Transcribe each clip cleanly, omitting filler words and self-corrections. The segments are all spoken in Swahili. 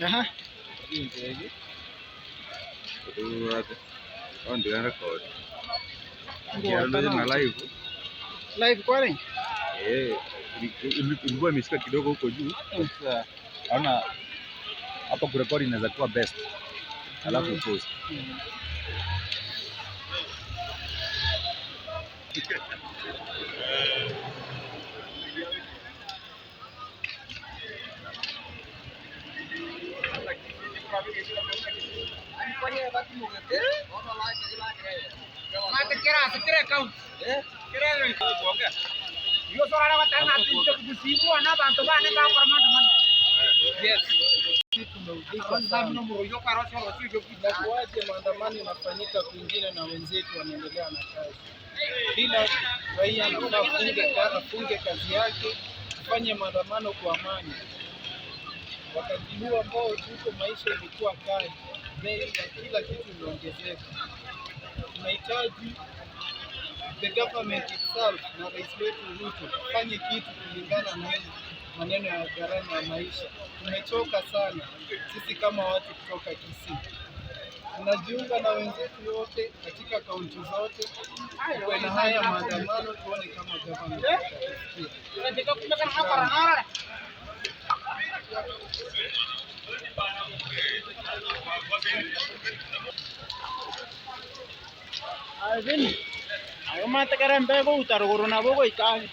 Aha. On the record. Live. Live kwani? Ilikuwa imeshika kidogo huko juu. Sasa ana hapo kurekodi inaweza kuwa best. Alafu post. Inakuwaje maandamano yanafanyika kwingine na wenzetu wanaendelea na kazi? Kila raia anafaa afunge kazi yake, afanye maandamano kwa amani. Wakati huu ambao tuko maisha ilikuwa kali, bei ya kila kitu imeongezeka. Tunahitaji the government itself na rais wetu Ruto fanye kitu kulingana na maneno ya gharama ya maisha. Tumechoka sana sisi kama watu kutoka Kisii. Tunajiunga na wenzetu wote katika kaunti zote kuwe na haya maandamano, tuone kama government itasikia. Ayo mata karambe ko utaruguru na bogo ikani.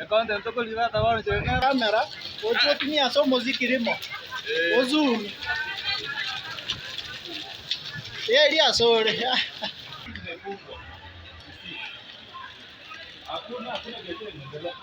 Content to kuliwa tawa mchanga Kamera, ocho tumia so muziki rimo. Ozoom. Dia sore. hakuna kitu kinaendelea.